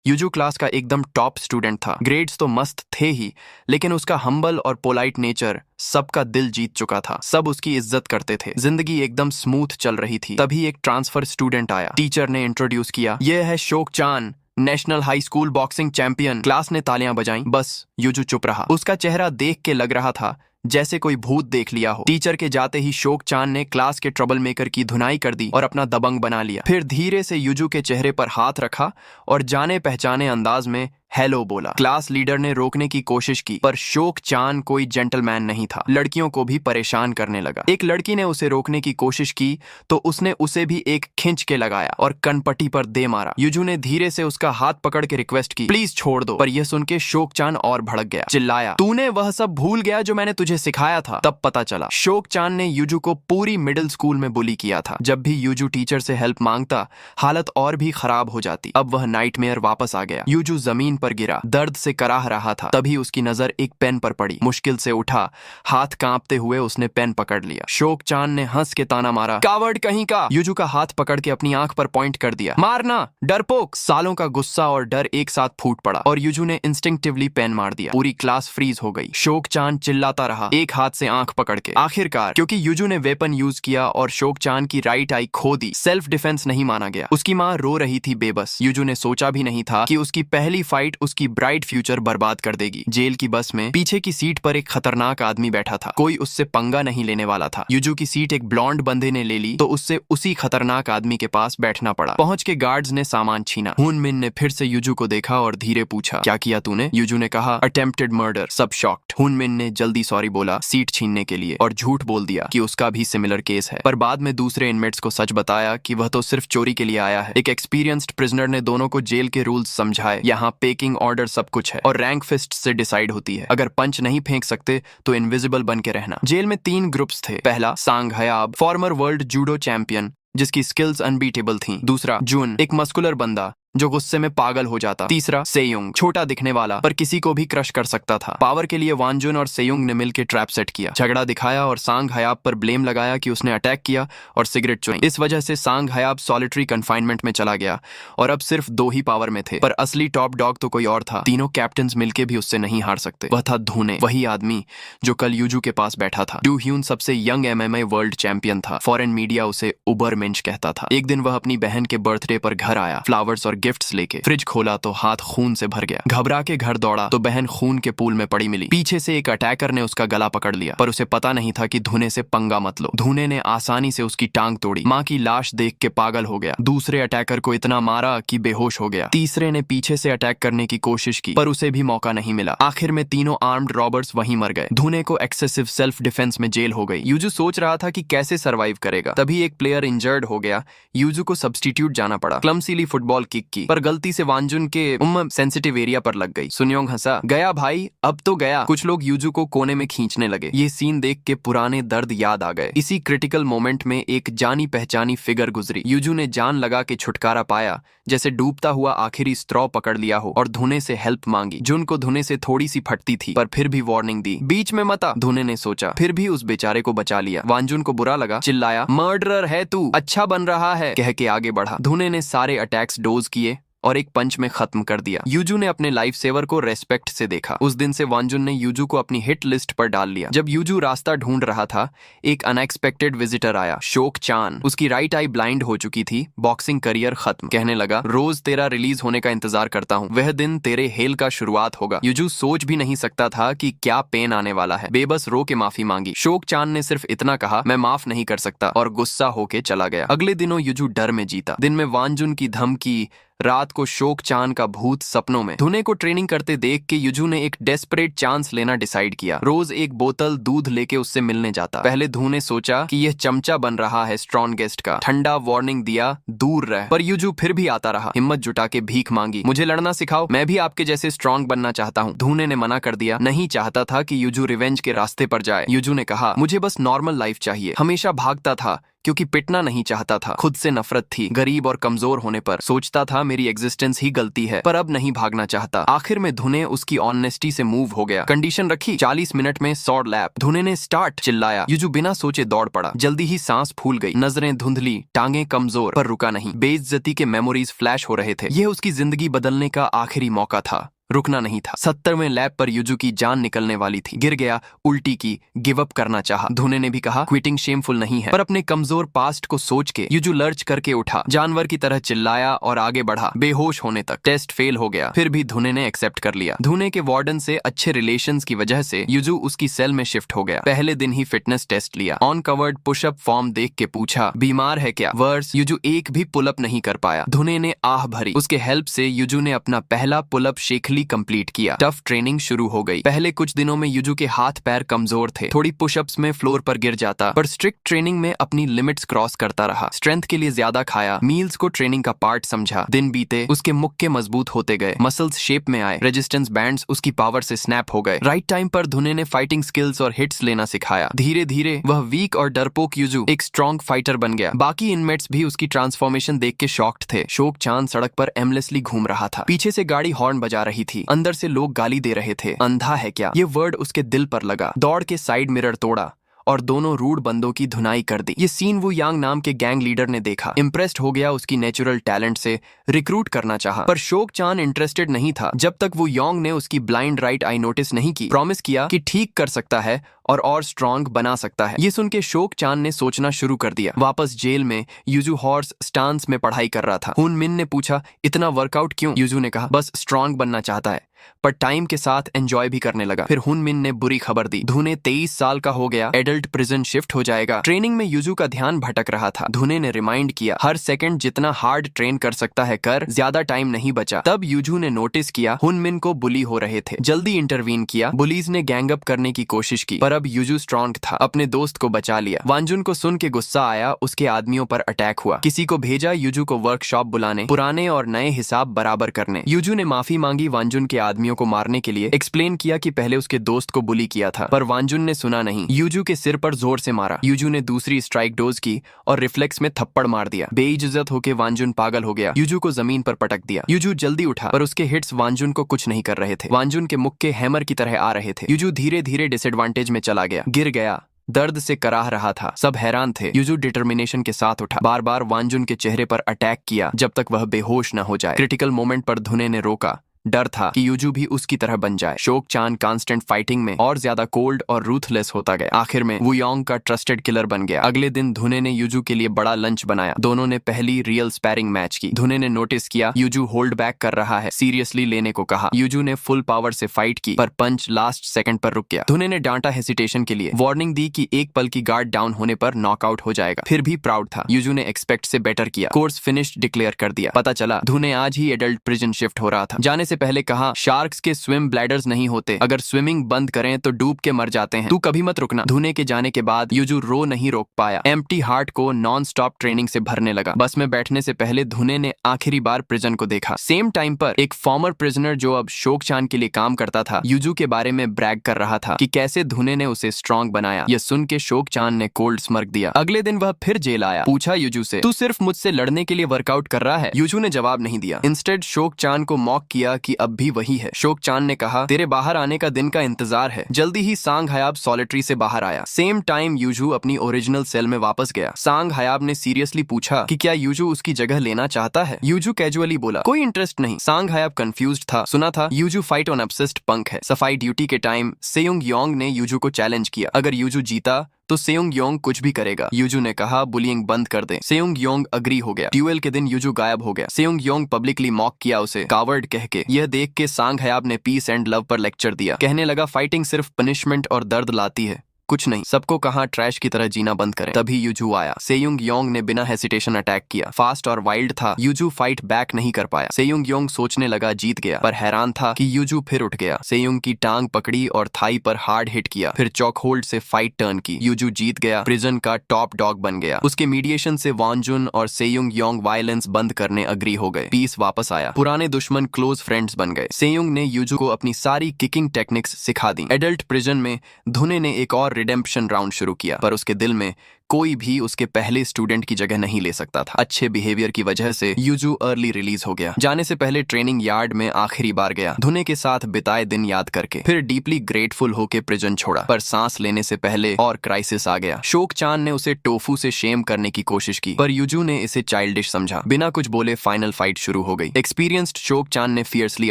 Yuzu class का एकदम top student था। ग्रेड्स तो मस्त थे ही, लेकिन उसका हम्बल और पोलाइट नेचर सबका दिल जीत चुका था। सब उसकी इज्जत करते थे। जिंदगी एकदम स्मूथ चल रही थी। तभी एक ट्रांसफर स्टूडेंट आया। टीचर ने इंट्रोड्यूस किया, यह है Shok Chan, national high school boxing champion. Class ने तालियां बजाईं। बस यूजू चुप रहा। उसका चेहरा देख के लग रहा था जैसे कोई भूत देख लिया हो। टीचर के जाते ही शोक चान ने क्लास के ट्रबल मेकर की धुनाई कर दी और अपना दबंग बना लिया। फिर धीरे से यूजू के चेहरे पर हाथ रखा और जाने पहचाने अंदाज में हेलो बोला। क्लास लीडर ने रोकने की कोशिश की, पर शोक चान कोई जेंटलमैन नहीं था। लड़कियों को भी परेशान करने लगा। एक लड़की ने उसे रोकने की कोशिश की तो उसने उसे भी एक खिंच के लगाया और कनपट्टी पर दे मारा। यूजू ने धीरे से उसका हाथ पकड़ के रिक्वेस्ट की, प्लीज छोड़ दो। पर यह सुन के शोक चान और भड़क गया। चिल्लाया, तूने वह सब भूल गया जो मैंने तुझे सिखाया था। तब पता चला शोक चान ने यूजू को पूरी मिडिल स्कूल में बुली किया था। जब भी यूजू टीचर से हेल्प मांगता, हालत और भी खराब हो जाती। अब वह नाइटमेयर वापस आ गया। यूजू जमीन पर गिरा, दर्द से कराह रहा था। तभी उसकी नजर एक पेन पर पड़ी। मुश्किल से उठा, हाथ कांपते हुए उसने पेन पकड़ लिया। शोक चान ने हंस के ताना मारा, कावर्ड कहीं का। यूजू का हाथ पकड़ के अपनी आंख पर पॉइंट कर दिया, मारना डरपोक। सालों का गुस्सा और डर एक साथ फूट पड़ा और यूजू ने इंस्टिंक्टिवली पेन मार दिया। पूरी क्लास फ्रीज हो गई। शोक चान चिल्लाता रहा, एक हाथ से आंख पकड़ के। आखिरकार क्योंकि यूजू ने वेपन यूज किया और शोक चान की राइट आई खो दी, सेल्फ डिफेंस नहीं माना गया। उसकी मां रो रही थी बेबस। यूजू ने सोचा भी नहीं था कि उसकी पहली फाइट उसकी ब्राइट फ्यूचर बर्बाद कर देगी। जेल की बस में पीछे की सीट पर एक खतरनाक आदमी बैठा था। कोई उससे पंगा नहीं लेने वाला था। यूजू की सीट एक ब्लॉन्ड बंदे ने ले ली तो उससे उसी खतरनाक आदमी के पास बैठना पड़ा। पहुंच के गार्ड्स ने सामान छीना। हुन मिन ने फिर से यूजू को देखा और धीरे पूछा, क्या किया तूने? यूजू ने कहा, अटेम्प्टेड मर्डर। सब शॉक्ड। हुन मिन ने जल्दी सॉरी बोला सीट छीनने के लिए और झूठ बोल दिया कि उसका भी सिमिलर केस है। पर बाद में दूसरे इनमेट्स को सच बताया कि वह तो सिर्फ चोरी के लिए आया है। एक एक्सपीरियंस्ड प्रिजनर ने दोनों को जेल के रूल्स समझाए। यहाँ पेकिंग ऑर्डर सब कुछ है और रैंक फिस्ट से डिसाइड होती है। अगर पंच नहीं फेंक सकते तो इनविजिबल बन के रहना। जेल में 3 ग्रुप्स थे। पहला सांग Hayat, farmer world judo champion जिसकी स्किल्स अनबीटेबल थीं। दूसरा जुन, एक मस्कुलर बंदा जो गुस्से में पागल हो जाता। तीसरा सेयुंग, छोटा दिखने वाला पर किसी को भी क्रश कर सकता था। पावर के लिए वानजुन और सेयुंग ने मिलकर ट्रैप सेट किया। झगड़ा दिखाया और सांग हयाब पर ब्लेम लगाया कि उसने अटैक किया और सिगरेट चुई। इस वजह से सांग हयाब सॉलिटरी कन्फाइनमेंट में चला गया और अब सिर्फ 2 ही पावर में थे। पर असली टॉप डॉग तो कोई और था। तीनों कैप्टन्स मिलके भी उससे नहीं हार सकते। वह था धूने, वही आदमी जो कल यूजू के पास बैठा था। डू ह्यून सबसे यंग MMA वर्ल्ड चैंपियन था। फॉरेन मीडिया उसे उबर मेंच कहता था। एक दिन वह अपनी बहन के बर्थडे पर घर आया, फ्लावर्स और गिफ्ट्स लेके। फ्रिज खोला तो हाथ खून से भर गया। घबरा के घर दौड़ा तो बहन खून के पूल में पड़ी मिली। पीछे से एक अटैकर ने उसका गला पकड़ लिया, पर उसे पता नहीं था कि धुने से पंगा मत लो। धुने ने आसानी से उसकी टांग तोड़ी। माँ की लाश देख के पागल हो गया। दूसरे अटैकर को इतना मारा कि बेहोश हो गया। तीसरे ने पीछे से अटैक करने की कोशिश की, पर उसे भी मौका नहीं मिला। आखिर में तीनों आर्म्ड रॉबर्स वहीं मर गए। धुने को एक्सेसिव सेल्फ डिफेंस में जेल हो गई। यूजू सोच रहा था कि कैसे सरवाइव करेगा। तभी एक प्लेयर इंजर्ड हो गया। यूजू को सब्स्टिट्यूट जाना पड़ा। क्लमसीली फुटबॉल किक की, पर गलती से वानजुन के सेंसिटिव एरिया पर लग गई। सुनियोंग हंसा, गया भाई, अब तो गया। कुछ लोग यूजू को कोने में खींचने लगे। ये सीन देख के पुराने दर्द याद आ गए। इसी क्रिटिकल मोमेंट में एक जानी पहचानी फिगर गुजरी। यूजू ने जान लगा के छुटकारा पाया, जैसे डूबता हुआ आखिरी स्ट्रॉ पकड़ लिया हो, और धुने से हेल्प मांगी। जुन को धुने से थोड़ी सी फटती थी, पर फिर भी वार्निंग दी, बीच में मत आ। धुने ने सोचा, फिर भी उस बेचारे को बचा लिया। वानजुन को बुरा लगा, चिल्लाया, मर्डरर है तू, अच्छा बन रहा है, कह के आगे बढ़ा। धुने ने सारे अटैक्स डोज किए और एक पंच में खत्म कर दिया। यूजू ने अपने लाइफ सेवर को रेस्पेक्ट से देखा। उस दिन से वानजुन ने यूजू को अपनी हिट लिस्ट पर डाल लिया। जब यूजू रास्ता ढूंढ रहा था, एक अनएक्सपेक्टेड विजिटर आया, शोक चान। उसकी राइट आई ब्लाइंड हो चुकी थी, बॉक्सिंग करियर खत्म। कहने लगा, रोज तेरा रिलीज होने का इंतजार करता हूँ, वह दिन तेरे हेल का शुरुआत होगा। यूजू सोच भी नहीं सकता था कि क्या पेन आने वाला है। बेबस रो के माफी मांगी। शोक चान ने सिर्फ इतना कहा, मैं माफ नहीं कर सकता, और गुस्सा होके चला गया। अगले दिनों यूजू डर में जीता। दिन में वानजुन की धमकी, रात को शोक चान का भूत सपनों में। धुने को ट्रेनिंग करते देख के यूजू ने एक डेस्परेट चांस लेना डिसाइड किया। रोज एक बोतल दूध लेके उससे मिलने जाता। पहले धुने सोचा कि यह चमचा बन रहा है स्ट्रॉन्गेस्ट का। ठंडा वार्निंग दिया, दूर रह, पर यूजू फिर भी आता रहा। हिम्मत जुटा के भीख मांगी, मुझे लड़ना सिखाओ, मैं भी आपके जैसे स्ट्रॉन्ग बनना चाहता हूँ। धुने ने मना कर दिया, नहीं चाहता था कि यूजू रिवेंज के रास्ते पर जाए। यूजू ने कहा, मुझे बस नॉर्मल लाइफ चाहिए। हमेशा भागता था, क्योंकि पिटना नहीं चाहता था, खुद से नफरत थी। गरीब और कमजोर होने पर सोचता था मेरी एग्जिस्टेंस ही गलती है, पर अब नहीं भागना चाहता। आखिर में धुने उसकी ऑनेस्टी से मूव हो गया। कंडीशन रखी 40 मिनट में स्वॉर्ड लैप। धुने ने स्टार्ट चिल्लाया। युजू बिना सोचे दौड़ पड़ा। जल्दी ही सांस फूल गई, नजरें धुंधली, टांगे कमजोर, पर रुका नहीं। बेइज्जती के मेमोरीज फ्लैश हो रहे थे। यह उसकी जिंदगी बदलने का आखिरी मौका था, रुकना नहीं था। 70वें लैप पर युजू की जान निकलने वाली थी। गिर गया, उल्टी की, गिव अप करना चाहा। धुने ने भी कहा क्विटिंग शेमफुल नहीं है, पर अपने कमजोर पास्ट को सोच के युजू लर्च करके उठा, जानवर की तरह चिल्लाया और आगे बढ़ा, बेहोश होने तक। टेस्ट फेल हो गया, फिर भी धुने ने एक्सेप्ट कर लिया। धुने के वार्डन से अच्छे रिलेशंस की वजह से युजू उसकी सेल में शिफ्ट हो गया। पहले दिन ही फिटनेस टेस्ट लिया। ऑन कवर्ड पुशअप फॉर्म देख के पूछा बीमार है क्या? वर्स युजू एक भी पुलअप नहीं कर पाया। धुने ने आह भरी। उसके हेल्प से युजू ने अपना पहला पुलअप शेखली कंप्लीट किया। टफ ट्रेनिंग शुरू हो गई। पहले कुछ दिनों में युजू के हाथ पैर कमजोर थे, थोड़ी पुशअप्स में फ्लोर पर गिर जाता, पर स्ट्रिक्ट ट्रेनिंग में अपनी लिमिट्स क्रॉस करता रहा। स्ट्रेंथ के लिए ज्यादा खाया, मील्स को ट्रेनिंग का पार्ट समझा। दिन बीते, उसके मुक्के मजबूत होते गए, मसल्स शेप में आए, रेजिस्टेंस बैंड्स उसकी पावर से स्नैप हो गए। राइट टाइम पर धुने ने फाइटिंग स्किल्स और हिट्स लेना सिखाया। धीरे धीरे वह वीक और डरपोक युजू एक स्ट्रॉन्ग फाइटर बन गया। बाकी इनमेट्स भी उसकी ट्रांसफॉर्मेशन देख के शॉक्ड थे। शोक चांद सड़क पर एमलेसली घूम रहा था। पीछे से गाड़ी हॉर्न बजा रही थी, अंदर से लोग गाली दे रहे थे। अंधा है क्या? ये वर्ड उसके दिल पर लगा। दौड़ के साइड मिरर तोड़ा और दोनों रूड बंदों की धुनाई कर दी। ये सीन वो यांग नाम के गैंग लीडर ने देखा। इम्प्रेस्ड हो गया उसकी नेचुरल टैलेंट से, रिक्रूट करना चाहा, पर शोक चान इंटरेस्टेड नहीं था जब तक वो योंग ने उसकी ब्लाइंड राइट आई नोटिस नहीं की। प्रॉमिस किया कि ठीक कर सकता है और स्ट्रॉन्ग बना सकता है। ये सुन के शोक चान ने सोचना शुरू कर दिया। वापस जेल में युजू हॉर्स स्टांस में पढ़ाई कर रहा था। हुन मिन ने पूछा इतना वर्कआउट क्यों? युजू ने कहा बस स्ट्रॉन्ग बनना चाहता है, पर टाइम के साथ एंजॉय भी करने लगा। फिर हुन मिन ने बुरी खबर दी, धुने 23 साल का हो गया, एडल्ट प्रिजन शिफ्ट हो जाएगा। ट्रेनिंग में युजू का ध्यान भटक रहा था। धुने ने रिमाइंड किया हर सेकंड जितना हार्ड ट्रेन कर सकता है कर, ज्यादा टाइम नहीं बचा। तब युजू ने नोटिस किया हुन मिन को बुली हो रहे थे। जल्दी इंटरवीन किया। बुलीज ने गैंग अप करने की कोशिश की, पर अब युजू स्ट्रॉन्ग था, अपने दोस्त को बचा लिया। वांजुन को सुन के गुस्सा आया, उसके आदमियों पर अटैक हुआ। किसी को भेजा युजू को वर्कशॉप बुलाने, पुराने और नए हिसाब बराबर करने। युजू ने माफी मांगी वांजुन के आदमियों को मारने के लिए, एक्सप्लेन किया कि पहले उसके दोस्त को बुली किया था, पर वांजुन ने सुना नहीं। युजू के सिर पर जोर से मारा। युजू ने दूसरी स्ट्राइक डोज की और रिफ्लेक्स में थप्पड़ मार दिया। बेइज्जत होकर वांजुन पागल हो गया। युजू को जमीन पर पटक दिया। युजू जल्दी उठा, पर उसके हिट्स वांजुन को कुछ नहीं कर रहे थे। वांजुन के मुक्के हैमर की तरह आ रहे थे। युजू धीरे धीरे डिसएडवांटेज में चला गया, गिर गया, दर्द से कराह रहा था। सब हैरान थे। युजू डिटर्मिनेशन के साथ उठा, बार बार वांजुन के चेहरे पर अटैक किया जब तक वह बेहोश न हो जाए। क्रिटिकल मोमेंट पर धुने ने रोका। डर था कि युजू भी उसकी तरह बन जाए। शोक चान कांस्टेंट फाइटिंग में और ज्यादा कोल्ड और रूथलेस होता गया। आखिर में वो योंग का ट्रस्टेड किलर बन गया। अगले दिन धुने ने युजू के लिए बड़ा लंच बनाया। दोनों ने पहली रियल स्पैरिंग मैच की। धुने ने नोटिस किया युजू होल्ड बैक कर रहा है, सीरियसली लेने को कहा। युजू ने फुल पावर से फाइट की, पर पंच लास्ट सेकंड पर रुक गया। धुने ने डांटा हेसिटेशन के लिए, वार्निंग दी कि एक पल की गार्ड डाउन होने पर नॉकआउट हो जाएगा। फिर भी प्राउड था। युजू ने एक्सपेक्ट से बेटर किया, कोर्स फिनिश डिक्लेयर कर दिया। पता चला धुने आज ही एडल्ट प्रिजन शिफ्ट हो रहा था। जाने से पहले कहा शार्क्स के स्विम ब्लैडर्स नहीं होते, अगर स्विमिंग बंद करें तो डूब के मर जाते हैं, तू कभी मत रुकना। धुने के जाने के बाद युजू रो नहीं रोक पाया। एम्प्टी हार्ट को नॉन स्टॉप ट्रेनिंग से भरने लगा। बस में बैठने से पहले धुने ने आखिरी बार प्रिजन को देखा। सेम टाइम पर एक फॉर्मर प्रिजनर जो अब शोक चान के लिए काम करता था, युजू के बारे में ब्रैग कर रहा था कि कैसे धुने ने उसे स्ट्रॉन्ग बनाया। यह सुन के शोक चान ने कोल्ड स्मर्क दिया। अगले दिन वह फिर जेल आया। पूछा युजू से, तू सिर्फ मुझसे लड़ने के लिए वर्कआउट कर रहा है? युजू ने जवाब नहीं दिया। इंस्टेड शोक चान को मॉक किया कि अब भी वही है। शोक चान ने कहा, तेरे बाहर आने का दिन का इंतजार है। जल्दी ही सांग हयाब सॉलिटरी से बाहर आया। सेम टाइम युजू अपनी ओरिजिनल सेल में वापस गया। सांग हयाब ने सीरियसली पूछा कि क्या युजू उसकी जगह लेना चाहता है। युजू कैजुअली बोला, कोई इंटरेस्ट नहीं। सांग हयाब कंफ्यूज्ड था। सुना था युजू फाइट ऑन ऑब्सेस्ड पंक है। सफाई ड्यूटी के टाइम सेयुंग योंग ने युजू को चैलेंज किया, अगर युजू जीता तो सेयुंग योंग कुछ भी करेगा। युजू ने कहा बुलिंग बंद कर दे। सेयुंग योंग अग्री हो गया। ड्यूएल के दिन युजू गायब हो गया। सेयुंग योंग पब्लिकली मॉक किया उसे कावर्ड कह के। यह देख के सांग हयाब ने पीस एंड लव पर लेक्चर दिया। कहने लगा फाइटिंग सिर्फ पनिशमेंट और दर्द लाती है, कुछ नहीं। सबको कहा ट्रैश की तरह जीना बंद करें। तभी युजू आया। सेयुंग योंग ने बिना हेसिटेशन अटैक किया। फास्ट और वाइल्ड था। युजू फाइट बैक नहीं कर पाया। सेयुंग योंग सोचने लगा जीत गया, पर हैरान था कि युजू फिर उठ गया। सेयुंग की टांग पकड़ी और थाई पर हार्ड हिट किया, फिर चॉक होल्ड से फाइट टर्न की। युजू जीत गया, प्रिजन का टॉप डॉग बन गया। उसके मीडिएशन से वांजुन और सेयुंग योंग वायलेंस बंद करने अग्री हो गए। पीस वापस आया। पुराने दुश्मन क्लोज फ्रेंड्स बन गए। सेयुंग ने युजू को अपनी सारी किकिंग टेक्निक्स सिखा दी। एडल्ट प्रिजन में धुने ने एक और रिडेम्पशन राउंड शुरू किया, पर उसके दिल में कोई भी उसके पहले स्टूडेंट की जगह नहीं ले सकता था। अच्छे बिहेवियर की वजह से यूजू अर्ली रिलीज हो गया। जाने से पहले ट्रेनिंग यार्ड में आखिरी बार गया, धुने के साथ बिताए दिन याद करके। फिर डीपली ग्रेटफुल होके प्रिजन छोड़ा, पर सांस लेने से पहले और क्राइसिस आ गया। शोक चान ने उसे टोफू से शेम करने की कोशिश की, पर यूजू ने इसे चाइल्डिश समझा। बिना कुछ बोले फाइनल फाइट शुरू हो गई। एक्सपीरियंस्ड शोक चान ने फियर्सली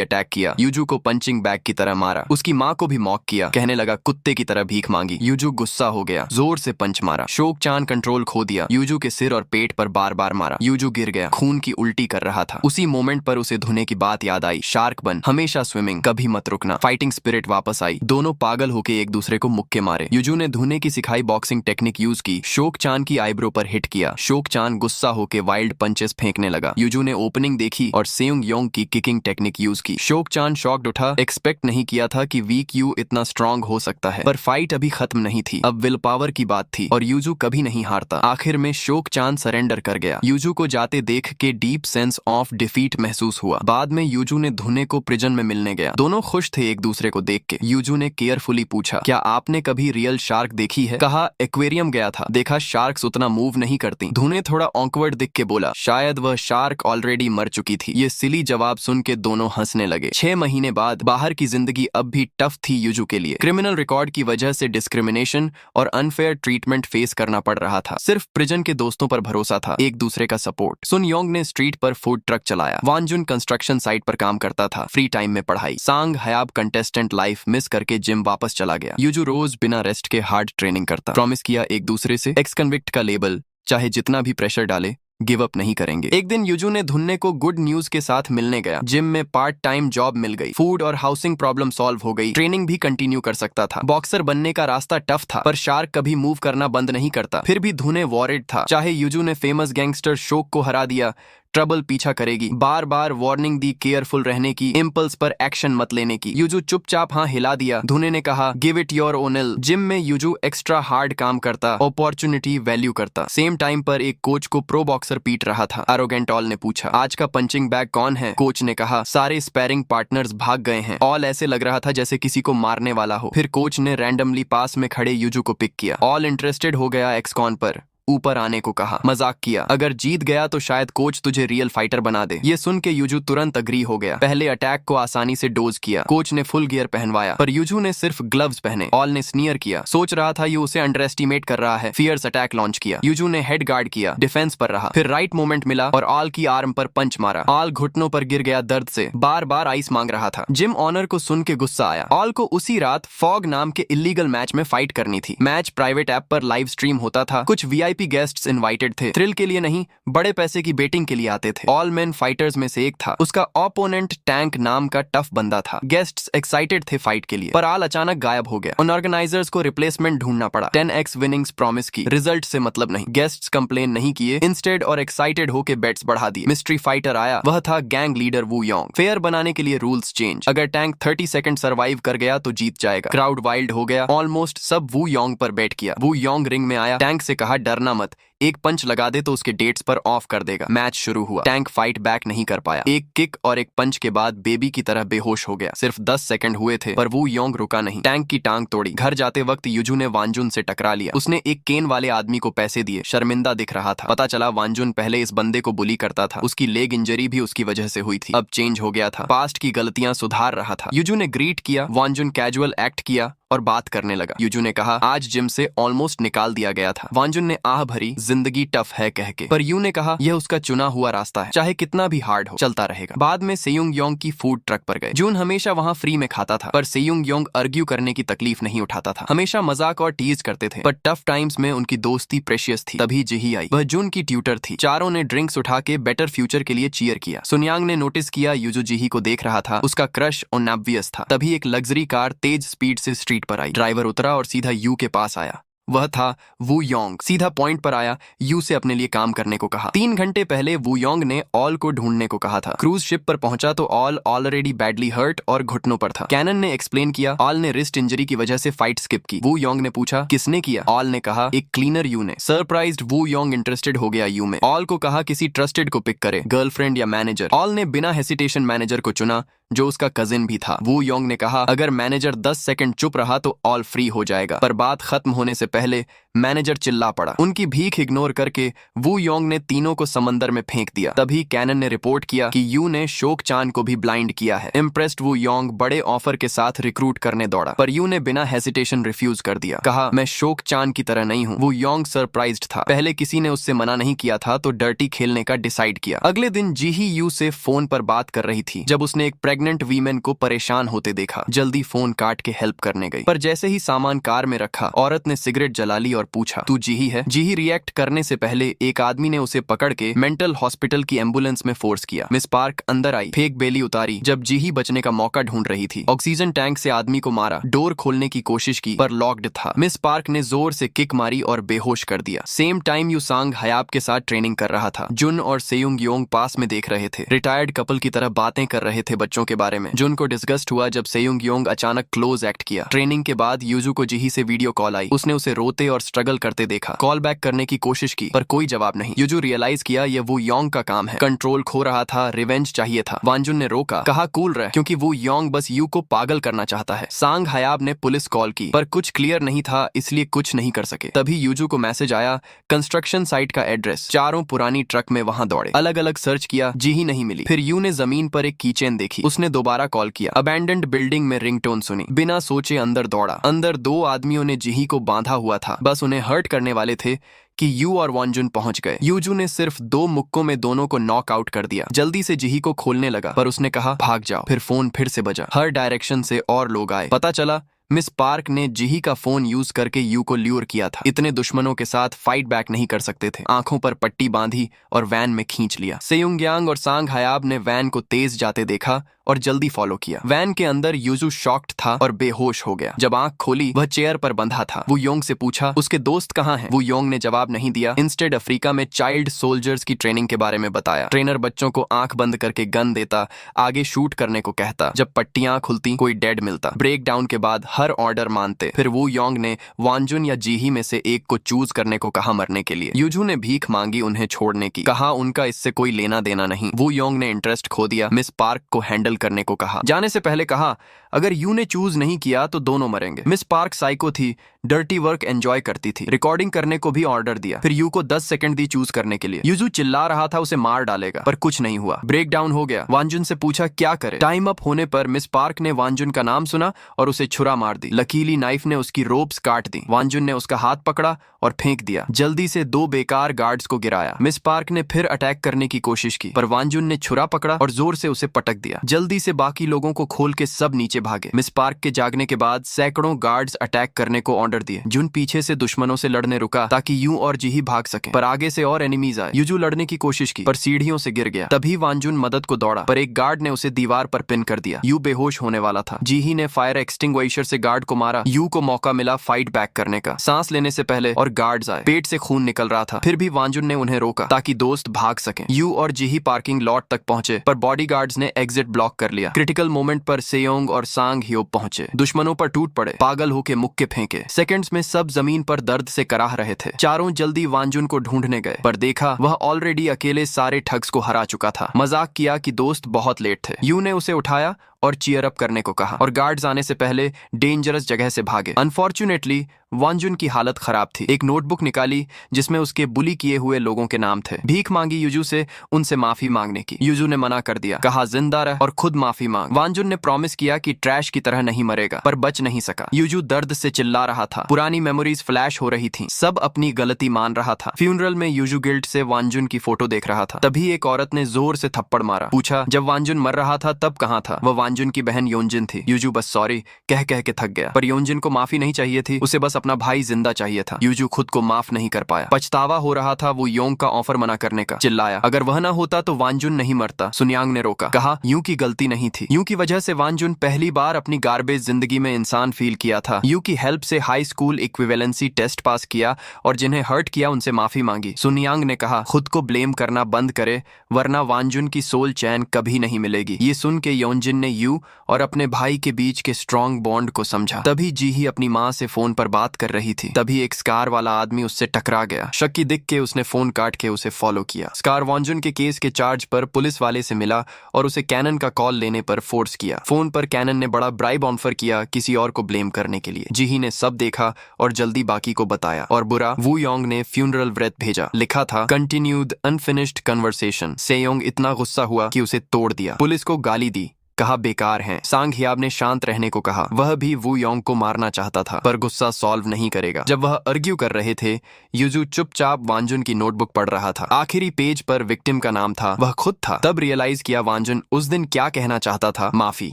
अटैक किया, यूजू को पंचिंग बैग की तरह मारा। उसकी माँ को भी मॉक किया, कहने लगा कुत्ते की तरह भीख मांगी। यूजू गुस्सा हो गया, जोर से पंच मारा। शोक चान कंट्रोल खो दिया, यूजू के सिर और पेट पर बार बार मारा। यूजू गिर गया, खून की उल्टी कर रहा था। उसी मोमेंट पर उसे धुने की बात याद आई, शार्क बन, हमेशा स्विमिंग, कभी मत रुकना। फाइटिंग स्पिरिट वापस आई, दोनों पागल होके एक दूसरे को मुक्के मारे। यूजू ने धुने की सिखाई बॉक्सिंग टेक्निक यूज की, शोक चान की आईब्रो पर हिट किया। शोक चान गुस्सा होके वाइल्ड पंचेस फेंकने लगा। यूजू ने ओपनिंग देखी और सेयुंग योंग की किकिंग टेक्निक यूज की। शोक चान शॉक्ड उठा, एक्सपेक्ट नहीं किया था कि वीक यू इतना स्ट्रांग हो सकता है। पर फाइट अभी खत्म नहीं थी, अब विल पावर की बात थी और यूजू कभी नहीं हारता। आखिर में शोक चान सरेंडर कर गया। यूजू को जाते देख के डीप सेंस ऑफ डिफीट महसूस हुआ। बाद में यूजू ने धुने को प्रिजन में मिलने गया। दोनों खुश थे एक दूसरे को देख के। यूजू ने केयरफुली पूछा, क्या आपने कभी रियल शार्क देखी है? कहा, एक्वेरियम गया था, देखा शार्क्स उतना मूव नहीं करती। धुने थोड़ा ऑकवर्ड दिख के बोला, शायद वह शार्क ऑलरेडी मर चुकी थी। ये सिली जवाब सुन के दोनों हंसने लगे। 6 महीने बाद बाहर की जिंदगी अब भी टफ थी यूजू के लिए। क्रिमिनल रिकॉर्ड की वजह से डिस्क्रिमिनेशन और अनफेयर ट्रीटमेंट फेस करना पड़ रहा था। सिर्फ प्रिजन के दोस्तों पर भरोसा था, एक दूसरे का सपोर्ट। सुन योंग ने स्ट्रीट पर फूड ट्रक चलाया, वानजुन कंस्ट्रक्शन साइट पर काम करता था, फ्री टाइम में पढ़ाई। सांग हयाब कंटेस्टेंट लाइफ मिस करके जिम वापस चला गया। यूजू रोज बिना रेस्ट के हार्ड ट्रेनिंग करता। प्रॉमिस किया एक दूसरे से, एक्स कन्विक्ट का लेबल, चाहे जितना भी प्रेशर डाले गिव अप नहीं करेंगे। एक दिन यूजू ने धुन्ने को गुड न्यूज के साथ मिलने गया। जिम में पार्ट टाइम जॉब मिल गई, फूड और हाउसिंग प्रॉब्लम सॉल्व हो गई, ट्रेनिंग भी कंटिन्यू कर सकता था। बॉक्सर बनने का रास्ता टफ था, पर शार्क कभी मूव करना बंद नहीं करता। फिर भी धुने वॉरिड था, चाहे यूजू ने फेमस गैंगस्टर शोक को हरा दिया, ट्रबल पीछा करेगी। बार बार वार्निंग दी केयरफुल रहने की, इम्पल्स पर एक्शन मत लेने की। यूजू चुपचाप हाँ हिला दिया। धुने ने कहा, गिव इट योर ओनल। जिम में यूजू एक्स्ट्रा हार्ड काम करता, अपॉर्चुनिटी वैल्यू करता। सेम टाइम पर एक कोच को प्रो बॉक्सर पीट रहा था। एरोगेंट ऑल ने पूछा, आज का पंचिंग बैग कौन है? कोच ने कहा, सारे स्पैरिंग पार्टनर्स भाग गए हैं। ऑल ऐसे लग रहा था जैसे किसी को मारने वाला हो। फिर कोच ने रैंडमली पास में खड़े यूजू को पिक किया। ऑल इंटरेस्टेड हो गया एक्सकॉन पर, ऊपर आने को कहा, मजाक किया, अगर जीत गया तो शायद कोच तुझे रियल फाइटर बना दे। ये सुन के यूजू तुरंत अग्री हो गया। पहले अटैक को आसानी से डोज किया। कोच ने फुल गियर पहनवाया, पर यूजू ने सिर्फ ग्लव्स पहने। ऑल ने स्नीयर किया, सोच रहा था ये उसे अंडर एस्टिमेट कर रहा है। फियर्स अटैक लॉन्च किया। यूजू ने हेड गार्ड किया, डिफेंस पर रहा। फिर राइट मोमेंट मिला और ऑल की आर्म पर पंच मारा। ऑल घुटनों पर गिर गया दर्द से, बार बार आइस मांग रहा था। जिम ऑनर को सुन के गुस्सा आया। ऑल को उसी रात फॉग नाम के इलीगल मैच में फाइट करनी थी। मैच प्राइवेट ऐप पर लाइव स्ट्रीम होता था। कुछ वीआईपी गेस्ट्स इनवाइटेड थे, थ्रिल के लिए नहीं, बड़े पैसे की बेटिंग के लिए आते थे। ऑल मैन फाइटर्स में से एक था। उसका ओपोनेंट टैंक नाम का टफ बंदा था। गेस्ट्स एक्साइटेड थे फाइट के लिए, पर ऑल अचानक गायब हो गया। उन ऑर्गेनाइजर्स को रिप्लेसमेंट ढूंढना पड़ा। 10x विनिंग्स प्रॉमिस की, रिजल्ट से मतलब नहीं। गेस्ट्स कंप्लेन नहीं किए, इंस्टेड और एक्साइटेड होके बेट्स बढ़ा दिए। मिस्ट्री फाइटर आया, वह था गैंग लीडर वू योंग। फेयर बनाने के लिए रूल्स चेंज, अगर टैंक 30 सेकंड सर्वाइव कर गया तो जीत जाएगा। क्राउड वाइल्ड हो गया, ऑलमोस्ट सब वू योंग पर बेट किया। वू योंग रिंग में आया, टैंक से कहा, डरना मत, एक पंच लगा दे तो उसके डेट्स पर ऑफ कर देगा। मैच शुरू हुआ। टैंक फाइट बैक नहीं कर पाया। एक किक और एक पंच के बाद बेबी की तरह बेहोश हो गया। सिर्फ 10 सेकंड हुए थे, पर वो योंग रुका नहीं। टैंक की टांग तोड़ी। घर जाते वक्त यूजू ने वानजुन से टकरा लिया। उसने एक केन वाले आदमी को पैसे दिए। शर्मिंदा दिख रहा था। पता चला वानजुन पहले इस बंदे को बुली करता था। उसकी लेग इंजरी भी उसकी वजह से हुई थी। अब चेंज हो गया था, पास्ट की गलतियां सुधार रहा था। यूजू ने ग्रीट किया। वानजुन कैजुअल एक्ट किया और बात करने लगा। यूजू ने कहा, आज जिम से ऑलमोस्ट निकाल दिया गया था। वानजुन ने आह भरी, जिंदगी टफ है कह के, पर यू ने कहा, यह उसका चुना हुआ रास्ता है, चाहे कितना भी हार्ड हो, चलता रहेगा। बाद में सेयुंग योंग की फूड ट्रक पर गए। जून हमेशा वहाँ फ्री में खाता था, पर सेयुंग योंग आर्ग्यू करने की तकलीफ नहीं उठाता था। हमेशा मजाक और टीज करते थे, पर टफ टाइम्स में उनकी दोस्ती प्रेशियस थी। तभी जिही आई, वह जून की ट्यूटर थी। चारों ने ड्रिंक्स उठा के बेटर फ्यूचर के लिए चीयर किया। सुनयांग ने नोटिस किया यूजू जिही को देख रहा था। उसका क्रश ऑब्वियस था। तभी एक लग्जरी कार तेज स्पीड से स्ट्रीट पर आई। ड्राइवर उतरा और सीधा यू के पास आया। वह था वू योंग। सीधा पॉइंट पर आया, यू से अपने लिए काम करने को कहा। 3 घंटे पहले वू योंग ने ऑल को ढूंढने को कहा था। क्रूज शिप पर पहुंचा तो ऑल ऑलरेडी बैडली हर्ट और घुटनों पर था। कैनन ने एक्सप्लेन किया, ऑल ने रिस्ट इंजरी की वजह से फाइट स्किप की। वू योंग ने पूछा, किसने किया? ऑल ने कहा, एक क्लीनर यू ने। सरप्राइज्ड वू योंग इंटरेस्टेड हो गया यू में। ऑल को कहा किसी ट्रस्टेड को पिक करे, गर्लफ्रेंड या मैनेजर। ऑल ने बिना हेसिटेशन मैनेजर को चुना, जो उसका कजिन भी था। वू योंग ने कहा, अगर मैनेजर 10 सेकंड चुप रहा तो ऑल फ्री हो जाएगा। पर बात खत्म होने से पहले मैनेजर चिल्ला पड़ा। उनकी भीख इग्नोर करके वू योंग ने तीनों को समंदर में फेंक दिया। तभी कैनन ने रिपोर्ट किया कि यू ने शोक चान को भी ब्लाइंड किया है। इम्प्रेस्ड वू योंग बड़े ऑफर के साथ रिक्रूट करने दौड़ा, पर यू ने बिना हेसिटेशन रिफ्यूज कर दिया। कहा, मैं शोक चान की तरह नहीं हूँ। वू योंग सरप्राइज्ड था। पहले किसी ने उससे मना नहीं किया था तो डर्टी खेलने का डिसाइड किया। अगले दिन जीही यू से फोन पर बात कर रही थी जब उसने एक प्रेग्नेंट वीमेन को परेशान होते देखा। जल्दी फोन काट के हेल्प करने गई, पर जैसे ही सामान कार में रखा, औरत ने सिगरेट जला ली और पूछा, तू जीही है? जीही रिएक्ट करने से पहले एक आदमी ने उसे पकड़ के मेंटल हॉस्पिटल की एम्बुलेंस में फोर्स किया। मिस पार्क अंदर आई, फेक बेली उतारी जब जीही बचने का मौका ढूंढ रही थी। ऑक्सीजन टैंक से आदमी को मारा, डोर खोलने की कोशिश की पर लॉक्ड था। मिस पार्क ने जोर से किक मारी और बेहोश कर दिया। सेम टाइम यू सांग हयाब के साथ ट्रेनिंग कर रहा था। जुन और सेयुंग योंग पास में देख रहे थे, रिटायर्ड कपल की तरह बातें कर रहे थे बच्चों के बारे में। जुन को डिस्गस्ट हुआ जब सेयुंग योंग अचानक क्लोज एक्ट किया। ट्रेनिंग के बाद यूजू को जीही से वीडियो कॉल आई। उसने उसे रोते और स्ट्रगल करते देखा। कॉल बैक करने की कोशिश की पर कोई जवाब नहीं। यूजू रियलाइज किया ये वू योंग का काम है। कंट्रोल खो रहा था, रिवेंज चाहिए था। वांजुन ने रोका, कहा कूल रह, क्योंकि वू योंग बस यू को पागल करना चाहता है। सांग हयाब ने पुलिस कॉल की पर कुछ क्लियर नहीं था, इसलिए कुछ नहीं कर सके। तभी यूजू को मैसेज आया, कंस्ट्रक्शन साइट का एड्रेस। चारों पुरानी ट्रक में वहां दौड़े, अलग अलग सर्च किया, जीही नहीं मिली। फिर यू ने जमीन पर एक कीचेन देखी। उसने दोबारा कॉल किया। अबैंडन्ड बिल्डिंग में रिंगटोन सुनी। बिना सोचे अंदर दौड़ा। अंदर दो आदमियों ने जीही को बांधा हुआ था, बस उन्हें हर्ट करने वाले थे कि यू और वांजुन पहुंच गए। यूजू ने सिर्फ 2 मुक्कों में दोनों को नॉक आउट कर दिया। जल्दी से जीही को खोलने लगा पर उसने कहा भाग जाओ। फिर फोन फिर से बजा। हर डायरेक्शन से और लोग आए। पता चला मिस पार्क ने जीही का फोन यूज करके यू को ल्यूर किया था। इतने दुश्मनों के साथ फाइट बैक नहीं कर सकते थे। आंखों पर पट्टी बांधी और वैन में खींच लिया। सेयुंग यांग और सांग हयाब ने वैन को तेज जाते देखा और जल्दी फॉलो किया। वैन के अंदर यूजू शॉक्ड था और बेहोश हो गया। जब आंख खोली वह चेयर पर बंधा था। वू योंग से पूछा उसके दोस्त कहाँ हैं? वू योंग ने जवाब नहीं दिया। इंस्टेड अफ्रीका में चाइल्ड सोल्जर्स की ट्रेनिंग के बारे में बताया। ट्रेनर बच्चों को आंख बंद करके गन देता, आगे शूट करने को कहता। जब पट्टियां खुलती कोई डेड मिलता। ब्रेक डाउन के बाद हर ऑर्डर मानते। फिर वू योंग ने वांजुन या जीही में से एक को चूज करने को कहा मरने के लिए। यूजू ने भीख मांगी उन्हें छोड़ने की, कहा उनका इससे कोई लेना देना नहीं। वू योंग ने इंटरेस्ट खो दिया। मिस पार्क को हैंडल करने को कहा। जाने से पहले कहा अगर यू ने चूज नहीं किया तो दोनों मरेंगे। मिस पार्क साइको थी, डर्टी वर्क एंजॉय करती थी। रिकॉर्डिंग करने को भी ऑर्डर दिया। फिर यू को 10 सेकंड दी चूज करने के लिए। यूजू चिल्ला रहा था उसे मार डालेगा, पर कुछ नहीं हुआ। ब्रेक डाउन हो गया। वांजुन से पूछा क्या करे। टाइम अप होने पर मिस पार्क ने वांजुन का नाम सुना और उसे छुरा मार दी। लकीली नाइफ ने उसकी रोप्स काट दी। वांजुन ने उसका हाथ पकड़ा और फेंक दिया। जल्दी से 2 बेकार गार्ड्स को गिराया। मिस पार्क ने फिर अटैक करने की कोशिश की, पर वांजुन ने छुरा पकड़ा और जोर से उसे पटक दिया। जल्दी से बाकी लोगों को खोल के सब नीचे भागे। मिस पार्क के जागने के बाद सैकड़ों गार्ड्स अटैक करने को ऑर्डर दिए। जुन पीछे से दुश्मनों से लड़ने रुका ताकि यू और जीही भाग सके, पर आगे से और एनिमीज आए। यूजू लड़ने की कोशिश की पर सीढ़ियों से गिर गया। तभी वांजुन मदद को दौड़ा, पर एक गार्ड ने उसे दीवार पर पिन कर दिया। यू बेहोश होने वाला था। जीही ने फायर एक्सटिंग्विशर से गार्ड को मारा। यू को मौका मिला फाइट बैक करने का। सांस लेने से पहले और गार्ड्स आए। पेट से खून निकल रहा था, फिर भी वांजुन ने उन्हें रोका ताकि दोस्त भाग सकें। यू और जीही पार्किंग लॉट तक पहुंचे, पर बॉडीगार्ड्स ने एग्जिट ब्लॉक कर लिया। क्रिटिकल मोमेंट पर सेयोंग और सांग ह्योब पहुंचे। दुश्मनों पर टूट पड़े, पागल होके मुक्के फेंके। सेकंड्स में सब जमीन पर दर्द से कराह रहे थे। चारों जल्दी वांजुन को ढूंढने गए, पर देखा वह ऑलरेडी अकेले सारे ठग्स को हरा चुका था। मजाक किया कि दोस्त बहुत लेट थे। यू ने उसे उठाया और चीयर अप करने को कहा और गार्ड्स आने से पहले डेंजरस जगह से भागे। अनफॉर्चुनेटली वांजुन की हालत खराब थी। एक नोटबुक निकाली जिसमें उसके बुली किए हुए लोगों के नाम थे। भीख मांगी यूजू से उनसे माफी मांगने की। यूजू ने मना कर दिया, कहा जिंदा रह और खुद माफी मांग। वांजुन ने प्रॉमिस किया कि ट्रैश की तरह नहीं मरेगा, पर बच नहीं सका। यूजू दर्द से चिल्ला रहा था। पुरानी मेमोरीज फ्लैश हो रही थी। सब अपनी गलती मान रहा था। फ्यूनरल में यूजू गिल्ट से वांजुन की फोटो देख रहा था। तभी एक औरत ने जोर से थप्पड़ मारा। पूछा जब वांजुन मर रहा था तब कहाँ था? वह वांजुन की बहन योंजिन थी। यूजू बस सॉरी कह कह के थक गया, पर योंजिन को माफी नहीं चाहिए थी। उसे बस अपना भाई जिंदा चाहिए था। यूजू खुद को माफ नहीं कर पाया। पछतावा हो रहा था वो योंग का ऑफर मना करने का। चिल्लाया अगर वह ना होता तो वांजुन नहीं मरता। सुनयांग ने रोका, कहा यू की गलती नहीं थी। यू की वजह से वांजुन पहली बार अपनी गार्बेज जिंदगी में इंसान फील किया था। यू की हेल्प से high school equivalency test pass किया और जिन्हें हर्ट किया उनसे माफी मांगी। सुनयांग ने कहा खुद को ब्लेम करना बंद करे वरना वांजुन की सोल चैन कभी नहीं मिलेगी। ये सुन के योंजिन ने यू और अपने भाई के बीच के स्ट्रॉन्ग बॉन्ड को समझा। तभी जी ही अपनी माँ से फोन पर बात कर रही थी। तभी एक स्कार वाला आदमी उससे टकरा गया। शक्की दिख के उसने फोन काट के उसे फॉलो किया। स्कार वॉन्जुन के केस के चार्ज पर पुलिस वाले से मिला और उसे कैनन का कॉल लेने पर फोर्स किया। फोन पर कैनन ने बड़ा ब्राइब ऑफर किया किसी और को ब्लेम करने के लिए। जी ही ने सब देखा और जल्दी बाकी को बताया और बुरा वू योंग ने फ्यूनरल व्रत भेजा। लिखा था कंटिन्यूड अनफिनिश्ड कन्वर्सेशन। सेयोंग इतना गुस्सा हुआ कि उसे तोड़ दिया। पुलिस को गाली दी, कहा बेकार हैं। सांग हियाब ने शांत रहने को कहा। वह भी वू योंग को मारना चाहता था पर गुस्सा सॉल्व नहीं करेगा। जब वह आर्ग्यू कर रहे थे, यूजू चुपचाप वांजुन की नोटबुक पढ़ रहा था। आखिरी पेज पर विक्टिम का नाम था, वह खुद था। तब रियलाइज किया वांजुन उस दिन क्या कहना चाहता था, माफी।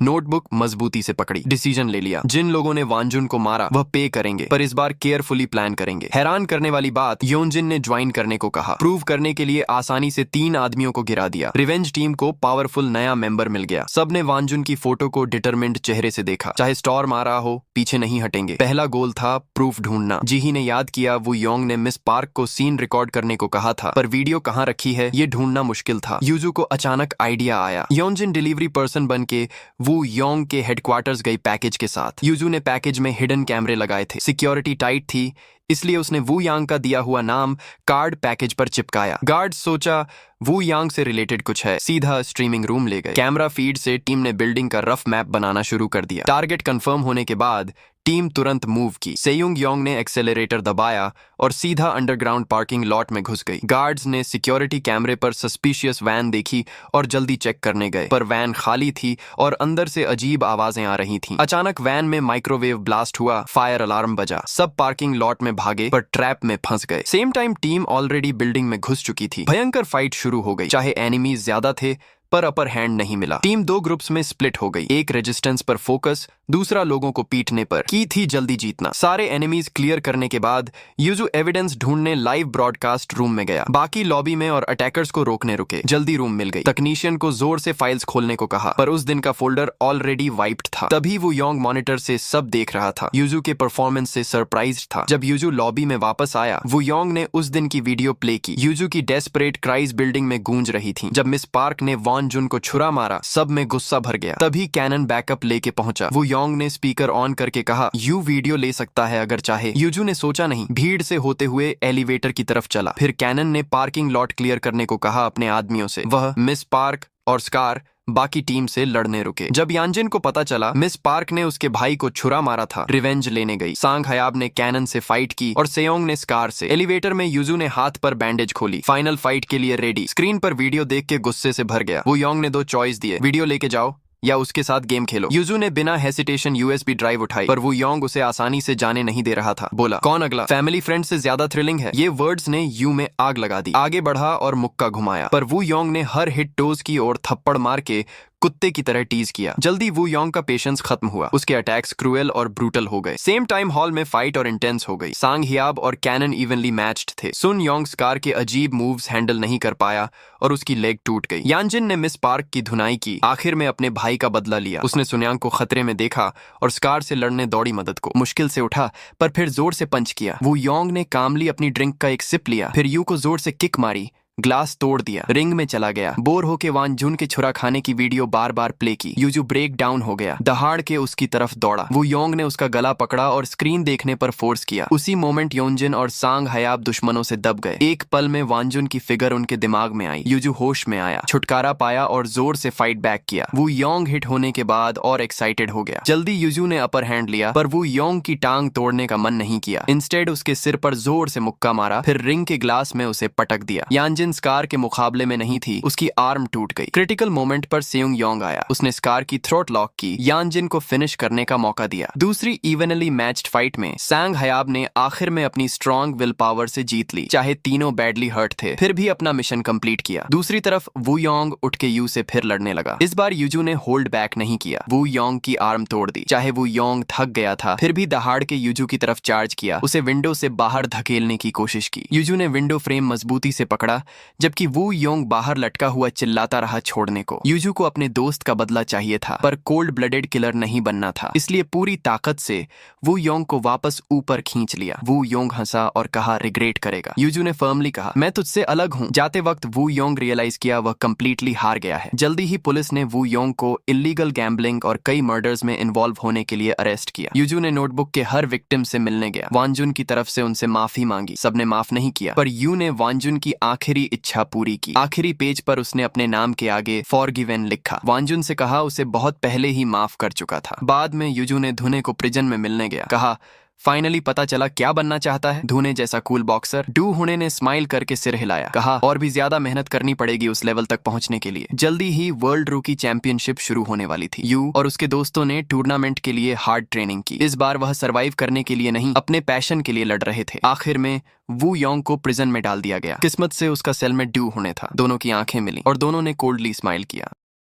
नोटबुक मजबूती से पकड़ी, डिसीजन ले लिया। जिन लोगों ने वांजुन को मारा वह पे करेंगे, पर इस बार केयरफुली प्लान करेंगे। हैरान करने वाली बात, योनजिन ने ज्वाइन करने को कहा। प्रूव करने के लिए आसानी से 3 आदमियों को गिरा दिया। रिवेंज टीम को पावरफुल नया मेंबर मिल गया। सबने वांजुन की फोटो को डिटरमिन्ड चेहरे से देखा। चाहे स्टॉर्म आ रहा हो, पीछे नहीं हटेंगे। पहला गोल था प्रूफ ढूंढना। जी ही ने याद किया वू योंग ने मिस पार्क को सीन रिकॉर्ड करने को कहा था, पर वीडियो कहाँ रखी है ये ढूंढना मुश्किल था। यूजू को अचानक आइडिया आया। योनजिन डिलीवरी पर्सन बन के वू योंग के हेडक्वार्टर्स गई पैकेज के साथ। यूजू ने पैकेज में हिडन कैमरे लगाए थे। सिक्योरिटी टाइट थी, इसलिए उसने वू यांग का दिया हुआ नाम कार्ड पैकेज पर चिपकाया। गार्ड सोचा वू यांग से रिलेटेड कुछ है, सीधा स्ट्रीमिंग रूम ले गए। कैमरा फीड से टीम ने बिल्डिंग का रफ मैप बनाना शुरू कर दिया। टारगेट कंफर्म होने के बाद टीम तुरंत मूव की। सेयुंग योंग ने एक्सेलरेटर दबाया और सीधा अंडरग्राउंड पार्किंग लॉट में घुस गई। गार्ड्स ने सिक्योरिटी कैमरे पर सस्पिशियस वैन देखी और जल्दी चेक करने गए, पर वैन खाली थी और अंदर से अजीब आवाजें आ रही थीं। अचानक वैन में माइक्रोवेव ब्लास्ट हुआ, फायर अलार्म बजा। सब पार्किंग लॉट में भागे पर ट्रैप में फंस गए। Same time team already building में घुस चुकी थी। भयंकर फाइट शुरू हो गई। चाहे एनिमीज ज्यादा थे पर अपर हैंड नहीं मिला। टीम 2 ग्रुप्स में स्प्लिट हो गई। एक रेजिस्टेंस पर फोकस, दूसरा लोगों को पीटने पर। की थी जल्दी जीतना। सारे एनिमीज क्लियर करने के बाद यूजू एविडेंस ढूंढने लाइव ब्रॉडकास्ट रूम में गया। बाकी लॉबी में और अटैकर्स को रोकने रुके। जल्दी रूम मिल गई। तकनीशियन को जोर से फाइल्स खोलने को कहा, पर उस दिन का फोल्डर ऑलरेडी वाइप्ड था। तभी वो योंग मॉनिटर से सब देख रहा था। यूजू के परफॉर्मेंस से सरप्राइज्ड था। जब यूजू लॉबी में वापस आया, वो योंग ने उस दिन की वीडियो प्ले की। यूजू की डेस्परेट क्राइज बिल्डिंग में गूंज रही थी। जब मिस पार्क ने जुन को छुरा मारा, सब में गुस्सा भर गया। तभी कैनन बैकअप लेके पहुंचा। वो योंग ने स्पीकर ऑन करके कहा, यू वीडियो ले सकता है अगर चाहे। यूजू ने सोचा नहीं, भीड़ से होते हुए एलिवेटर की तरफ चला। फिर कैनन ने पार्किंग लॉट क्लियर करने को कहा अपने आदमियों से। वह, मिस पार्क और स्कार बाकी टीम से लड़ने रुके। जब यांजिन को पता चला मिस पार्क ने उसके भाई को छुरा मारा था, रिवेंज लेने गई। सांग हयाब ने कैनन से फाइट की और सेयोंग ने स्कार से। एलिवेटर में यूजू ने हाथ पर बैंडेज खोली। फाइनल फाइट के लिए रेडी। स्क्रीन पर वीडियो देख के गुस्से से भर गया। वो योंग ने 2 चॉइस दिए, वीडियो लेके जाओ या उसके साथ गेम खेलो। यूजू ने बिना हेसिटेशन यूएसबी ड्राइव उठाई, पर वो योंग उसे आसानी से जाने नहीं दे रहा था। बोला, कौन अगला? फैमिली फ्रेंड से ज्यादा थ्रिलिंग है। ये वर्ड्स ने यू में आग लगा दी। आगे बढ़ा और मुक्का घुमाया, पर वो योंग ने हर हिट टोज की ओर थप्पड़ मार के कुत्ते की तरह टीज किया। जल्दी वू योंग का पेशेंस खत्म हुआ। उसके अटैक्स क्रूएल और ब्रूटल हो गए। सेम टाइम हॉल में फाइट और इंटेंस हो गई। सांग हियाब और कैनन इवनली मैच्ड थे। सुन योंग स्कार के अजीब मूव्स हैंडल नहीं कर पाया और उसकी लेग टूट गई। यांजिन ने मिस पार्क की धुनाई की। आखिर में अपने भाई का बदला लिया। उसने सुन्यांग को खतरे में देखा और स्कार से लड़ने दौड़ी मदद को। मुश्किल से उठा पर फिर जोर से पंच किया। वू योंग ने कामली अपनी ड्रिंक का एक सिप लिया, फिर यू को जोर से किक मारी। ग्लास तोड़ दिया, रिंग में चला गया। बोर होके वांजुन के छुरा खाने की वीडियो बार बार प्ले की। यूजू ब्रेक डाउन हो गया, दहाड़ के उसकी तरफ दौड़ा। वो योंग ने उसका गला पकड़ा और स्क्रीन देखने पर फोर्स किया। उसी मोमेंट योंजिन और सांग हयाब दुश्मनों से दब गए। एक पल में वांजुन की फिगर उनके दिमाग में आई। यूजू होश में आया, छुटकारा पाया और जोर से फाइट बैक किया। वो योंग हिट होने के बाद और एक्साइटेड हो गया। जल्दी यूजू ने अपर हैंड लिया, पर वो योंग की टांग तोड़ने का मन नहीं किया। इंस्टेड उसके सिर पर जोर से मुक्का मारा, फिर रिंग के ग्लास में उसे पटक दिया। यांजिन स्कार के मुकाबले में नहीं थी, उसकी आर्म टूट गई। क्रिटिकल मोमेंट पर सेयुंग योंग आया। उसने स्कार की थ्रोट लॉक की, यांजिन को फिनिश करने का मौका दिया। दूसरी इवनली मैच्ड फाइट में सांग हयाब ने आखिर में अपनी स्ट्रॉन्ग विल पावर से जीत ली। चाहे तीनों बैडली हर्ट थे, फिर भी अपना मिशन कंप्लीट किया। दूसरी तरफ वू योंग उठ के यू से फिर लड़ने लगा। इस बार यूजू ने होल्ड बैक नहीं किया। वू योंग की आर्म तोड़ दी। चाहे वू योंग थक गया था, फिर भी दहाड़ के यूजू की तरफ चार्ज किया। उसे विंडो से बाहर धकेलने की कोशिश की। यूजू ने विंडो फ्रेम मजबूती से पकड़ा, जबकि वू योंग बाहर लटका हुआ चिल्लाता रहा छोड़ने को। यूजू को अपने दोस्त का बदला चाहिए था, पर कोल्ड ब्लडेड किलर नहीं बनना था, इसलिए पूरी ताकत से वू योंग को वापस ऊपर खींच लिया। वू योंग हंसा और कहा रिग्रेट करेगा। यूजू ने फर्मली कहा मैं तुझसे अलग हूँ। जाते वक्त वू योंग रियलाइज किया वह कंप्लीटली हार गया है। जल्दी ही पुलिस ने वू योंग को इलीगल गैम्बलिंग और कई मर्डर्स में इन्वॉल्व होने के लिए अरेस्ट किया। यूजू ने नोटबुक के हर विक्टिम से मिलने गया, वांजुन की तरफ से उनसे माफी मांगी। सबने माफ नहीं किया, पर यू ने वांजुन की आखिरी इच्छा पूरी की। आखिरी पेज पर उसने अपने नाम के आगे फॉरगिवन लिखा। वांजुन से कहा उसे बहुत पहले ही माफ कर चुका था। बाद में यूजू ने धुने को प्रिजन में मिलने गया। कहा फाइनली पता चला क्या बनना चाहता है, धुने जैसा कूल बॉक्सर। डू हुने ने स्माइल करके सिर हिलाया। कहा और भी ज्यादा मेहनत करनी पड़ेगी उस लेवल तक पहुंचने के लिए। जल्दी ही वर्ल्ड रूकी चैंपियनशिप शुरू होने वाली थी। यू और उसके दोस्तों ने टूर्नामेंट के लिए हार्ड ट्रेनिंग की। इस बार वह सरवाइव करने के लिए नहीं, अपने पैशन के लिए लड़ रहे थे। आखिर में वू योंग को प्रिजन में डाल दिया गया। किस्मत से उसका सेल में डू हुने था। दोनों की आंखें मिली और दोनों ने कोल्डली स्माइल किया।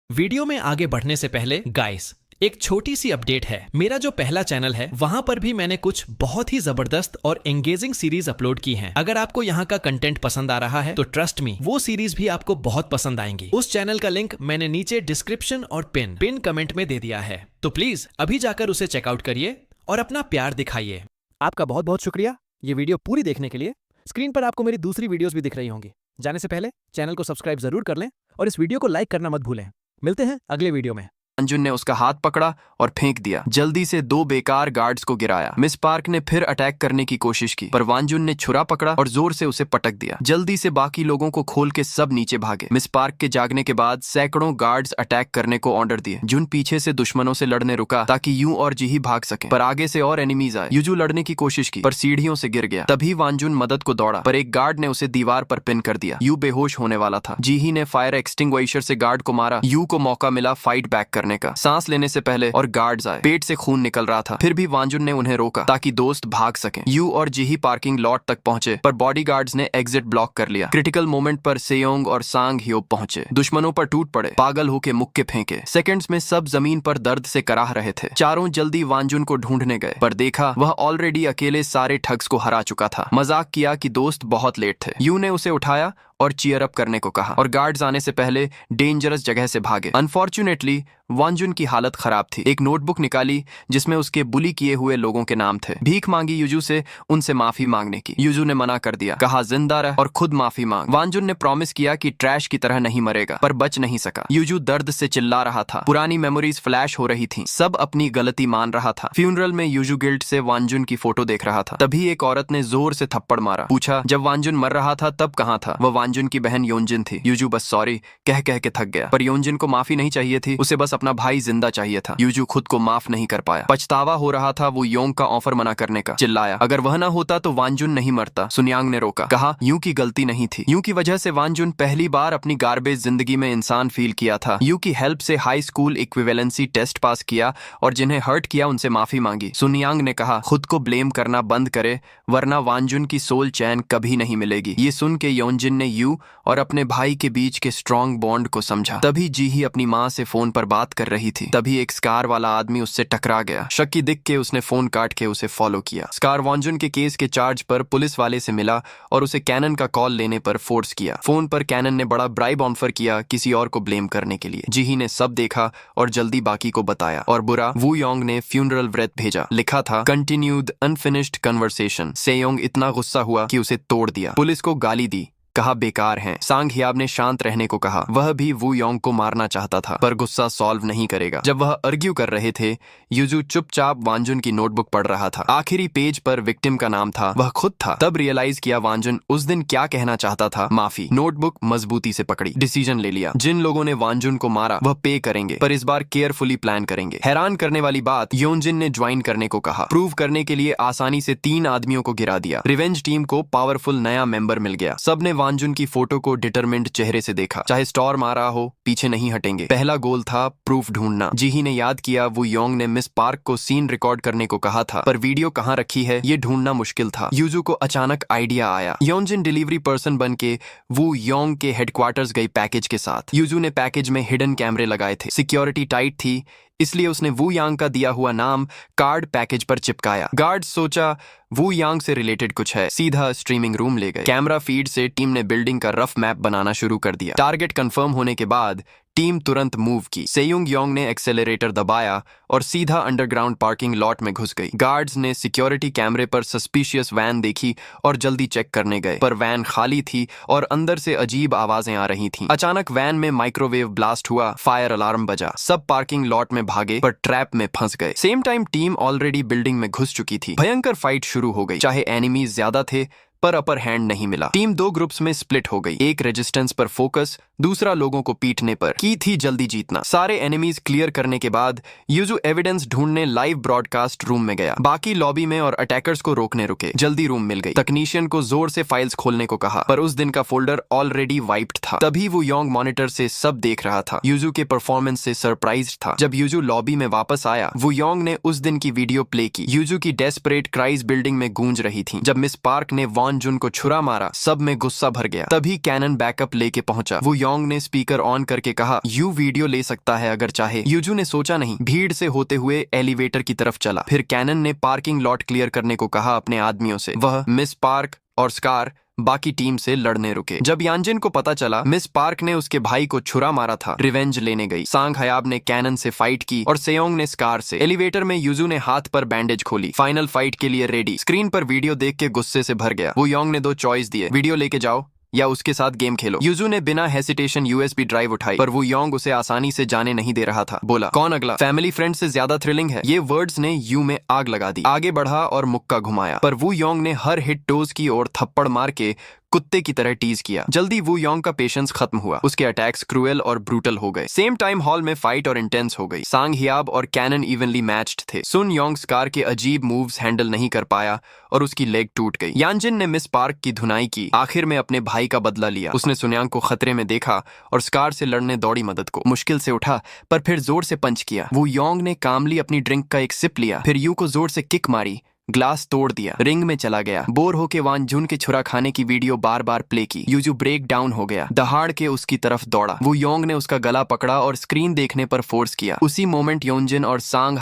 वीडियो में आगे बढ़ने से पहले गाइस एक छोटी सी अपडेट है। मेरा जो पहला चैनल है वहां पर भी मैंने कुछ बहुत ही जबरदस्त और एंगेजिंग सीरीज अपलोड की हैं। अगर आपको यहाँ का कंटेंट पसंद आ रहा है तो ट्रस्ट मी वो सीरीज भी आपको बहुत पसंद आएंगी। उस चैनल का लिंक मैंने नीचे डिस्क्रिप्शन और पिन कमेंट में दे दिया है, तो प्लीज अभी जाकर उसे चेकआउट करिए और अपना प्यार दिखाइए। आपका बहुत बहुत शुक्रिया ये वीडियो पूरी देखने के लिए। स्क्रीन पर आपको मेरी दूसरी वीडियोस भी दिख रही होंगी। जाने से पहले चैनल को सब्सक्राइब जरूर कर लें और इस वीडियो को लाइक करना मत भूलें। मिलते हैं अगले वीडियो में। वांजुन ने उसका हाथ पकड़ा और फेंक दिया। जल्दी से 2 बेकार गार्ड्स को गिराया। मिस पार्क ने फिर अटैक करने की कोशिश की, पर वांजुन ने छुरा पकड़ा और जोर से उसे पटक दिया। जल्दी से बाकी लोगों को खोल के सब नीचे भागे। मिस पार्क के जागने के बाद सैकड़ों गार्ड्स अटैक करने को ऑर्डर दिए। जुन पीछे से दुश्मनों से लड़ने रुका ताकि यू और जीही भाग सके, पर आगे से और एनिमीज आए। यूजू लड़ने की कोशिश की, पर सीढ़ियों से गिर गया। तभी वांजुन मदद को दौड़ा, पर एक गार्ड ने उसे दीवार पर पिन कर दिया। यू बेहोश होने वाला था। जीही ने फायर एक्सटिंग्विशर से गार्ड को मारा। यू को मौका मिला फाइट बैक करने का। सांस लेने से पहले और गार्ड्स आए। पेट से खून निकल रहा था, फिर भी वांजुन ने उन्हें रोका ताकि दोस्त भाग सकें। यू और जीही पार्किंग लॉट तक पहुंचे, पर बॉडीगार्ड्स ने एग्जिट ब्लॉक कर लिया। क्रिटिकल मोमेंट पर सेयोंग और सांग ह्यो पहुंचे। दुश्मनों पर टूट पड़े, पागल होके मुक्के फेंके। सेकंड्स में सब जमीन पर दर्द से कराह रहे थे। चारों जल्दी वांजुन को ढूंढने गए, पर देखा वह ऑलरेडी अकेले सारे ठग्स को हरा चुका था। मजाक किया कि दोस्त बहुत लेट थे। यू ने उसे उठाया और चीयर अप करने को कहा, और गार्ड्स आने से पहले डेंजरस जगह से भागे। अनफॉर्चुनेटली वांजुन की हालत खराब थी। एक नोटबुक निकाली जिसमें उसके बुली किए हुए लोगों के नाम थे। भीख मांगी यूजू से उनसे माफी मांगने की। यूजू ने मना कर दिया, कहा जिंदा रह और खुद माफी मांग। वांजुन ने प्रॉमिस किया कि ट्रैश की तरह नहीं मरेगा, पर बच नहीं सका। यूजू दर्द से चिल्ला रहा था। पुरानी मेमोरीज फ्लैश हो रही थी। सब अपनी गलती मान रहा था। फ्यूनरल में यूजू गिल्ड से वांजुन की फोटो देख रहा था। तभी एक औरत ने जोर से थप्पड़ मारा। पूछा जब वांजुन मर रहा था तब कहाँ था? वह वांजुन की बहन योंजिन थी। यूजू बस सॉरी कह कह के थक गया, पर योंजिन को माफी नहीं चाहिए थी। उसे बस अपना भाई जिंदा चाहिए था। यूजू खुद को माफ नहीं कर पाया। पछतावा हो रहा था वो योंग का ऑफर मना करने का। चिल्लाया अगर वह ना होता तो वांजुन नहीं मरता। सुनियांग ने रोका, कहा यू की गलती नहीं थी। यू की वजह से वांजुन पहली बार अपनी गार्बेज जिंदगी में इंसान फील किया था। यू की हेल्प से high school equivalency test pass किया और जिन्हें हर्ट किया उनसे माफी मांगी। सुनियांग ने कहा खुद को ब्लेम करना बंद करे, वरना वांजुन की सोल चैन कभी नहीं मिलेगी। ये सुन के योंजिन ने यू और अपने भाई के बीच के स्ट्रॉन्ग बॉन्ड को समझा। तभी जीही अपनी माँ से फोन पर बात कर रही थी। तभी एक स्कार वाला आदमी उससे टकरा गया। शक्की दिख के उसने फोन काट के उसे फॉलो किया। स्कार वांजुन के केस के चार्ज पर पुलिस वाले से मिला और उसे कैनन का कॉल लेने पर फोर्स किया। फोन पर कैनन ने बड़ा ब्राइब ऑफर किया किसी और को ब्लेम करने के लिए। जीही ने सब देखा और जल्दी बाकी को बताया, और बुरा वू योंग ने फ्यूनरल व्रत भेजा। लिखा था कंटिन्यूड अनफिनिश्ड कन्वर्सेशन। सेयोंग इतना गुस्सा हुआ कि उसे तोड़ दिया। पुलिस को गाली दी, कहा बेकार हैं। सांग हियाब ने शांत रहने को कहा। वह भी वू योंग को मारना चाहता था, पर गुस्सा सॉल्व नहीं करेगा। जब वह आर्ग्यू कर रहे थे, यूजू चुपचाप वांजुन की नोटबुक पढ़ रहा था। आखिरी पेज पर विक्टिम का नाम था, वह खुद था। तब रियलाइज किया वांजुन उस दिन क्या कहना चाहता था, माफी। नोटबुक मजबूती से पकड़ी, डिसीजन ले लिया। जिन लोगों ने वांजुन को मारा वह पे करेंगे, पर इस बार केयरफुली प्लान करेंगे। हैरान करने वाली बात, योंजिन ने ज्वाइन करने को कहा। प्रूव करने के लिए आसानी से 3 आदमियों को गिरा दिया। रिवेंज टीम को पावरफुल नया मेंबर मिल गया। सबने वांजुन की फोटो को डिटरमिन्ड चेहरे से देखा। चाहे स्टॉर्म आ रहा हो, पीछे नहीं हटेंगे। पहला गोल था प्रूफ ढूंढना। जीही ने याद किया वू योंग ने मिस पार्क को सीन रिकॉर्ड करने को कहा था, पर वीडियो कहाँ रखी है ये ढूंढना मुश्किल था। यूजू को अचानक आइडिया आया। योंजिन डिलीवरी पर्सन बन के वू योंग के हेडक्वार्टर्स गई पैकेज के साथ। यूजू ने पैकेज में हिडन कैमरे लगाए थे। सिक्योरिटी टाइट थी, इसलिए उसने वू यांग का दिया हुआ नाम कार्ड पैकेज पर चिपकाया। गार्ड सोचा वू यांग से रिलेटेड कुछ है, सीधा स्ट्रीमिंग रूम ले गए। कैमरा फीड से टीम ने बिल्डिंग का रफ मैप बनाना शुरू कर दिया। टारगेट कंफर्म होने के बाद टीम तुरंत मूव की। सेयुंग योंग ने एक्सेलरेटर दबाया और सीधा अंडरग्राउंड पार्किंग लॉट में घुस गई। गार्ड्स ने सिक्योरिटी कैमरे पर सस्पिशियस वैन देखी और जल्दी चेक करने गए, पर वैन खाली थी और अंदर से अजीब आवाजें आ रही थीं। अचानक वैन में माइक्रोवेव ब्लास्ट हुआ, फायर अलार्म बजा। सब पार्किंग लॉट में भागे पर ट्रैप में फंस गए। Same time team already building में घुस चुकी थी। भयंकर फाइट शुरू हो गई। चाहे एनिमीज ज्यादा थे पर अपर हैंड नहीं मिला। टीम 2 ग्रुप्स में स्प्लिट हो गई, एक रेजिस्टेंस पर फोकस, दूसरा लोगों को पीटने पर। की थी जल्दी जीतना। सारे एनिमीज क्लियर करने के बाद यूजू एविडेंस ढूंढने लाइव ब्रॉडकास्ट रूम में गया। बाकी लॉबी में और अटैकर्स को रोकने रुके। जल्दी रूम मिल गई। तकनीशियन को जोर से फाइल्स खोलने को कहा, पर उस दिन का फोल्डर ऑलरेडी वाइप्ड था। तभी वो योंग मॉनिटर से सब देख रहा था। यूजू के परफॉर्मेंस से सरप्राइज्ड था। जब यूजू लॉबी में वापस आया, वो योंग ने उस दिन की वीडियो प्ले की। यूजू की डेस्परेट क्राइज बिल्डिंग में गूंज रही थी। जब मिस पार्क ने वॉन जुन को छुरा मारा, सब में गुस्सा भर गया। तभी कैनन बैकअप लेके पहुंचा। वो योंग ने स्पीकर ऑन करके कहा, यू वीडियो ले सकता है अगर चाहे। यूजू ने सोचा नहीं, भीड़ से होते हुए एलिवेटर की तरफ चला। फिर कैनन ने पार्किंग लॉट क्लियर करने को कहा अपने आदमियों से। वह, मिस पार्क और स्कार बाकी टीम से लड़ने रुके। जब यांजिन को पता चला मिस पार्क ने उसके भाई को छुरा मारा था, रिवेंज लेने गई। सांग हयाब ने कैनन से फाइट की और सेयोंग ने स्कार से। एलिवेटर में यूजू ने हाथ पर बैंडेज खोली, फाइनल फाइट के लिए रेडी। स्क्रीन पर वीडियो देख के गुस्से से भर गया। वो योंग ने 2 चॉइस दिए, वीडियो लेके जाओ या उसके साथ गेम खेलो। यूजू ने बिना हेसिटेशन यूएसबी ड्राइव उठाई, पर वो योंग उसे आसानी से जाने नहीं दे रहा था। बोला, कौन अगला? फैमिली फ्रेंड से ज्यादा थ्रिलिंग है। ये वर्ड्स ने यू में आग लगा दी। आगे बढ़ा और मुक्का घुमाया, पर वो योंग ने हर हिट टोज की ओर थप्पड़ मार के कुत्ते की तरह टीज किया। जल्दी वू योंग का पेशेंस खत्म हुआ। उसके अटैक्स क्रूएल और ब्रूटल हो गए। सेम टाइम हॉल में फाइट और इंटेंस हो गई। सांग हियाब और कैनन इवनली मैच्ड थे। सुन योंग स्कार के अजीब मूव्स हैंडल नहीं कर पाया और उसकी लेग टूट गई। यांजिन ने मिस पार्क की धुनाई की, आखिर में अपने भाई का बदला लिया। उसने सुन्यांग को खतरे में देखा और स्कार से लड़ने दौड़ी मदद को। मुश्किल से उठा पर फिर जोर से पंच किया। वो योंग ने कामली अपनी ड्रिंक का एक सिप लिया, फिर यू को जोर से किक मारी, ग्लास तोड़ दिया, रिंग में चला गया। बोर होके वान जुन के छुरा खाने की वीडियो बार बार प्ले की। यूजू ब्रेक डाउन हो गया, दहाड़ के उसकी तरफ दौड़ा। वो योंग ने उसका गला पकड़ा और स्क्रीन देखने पर फोर्स किया। उसी मोमेंट योंजिन और सांग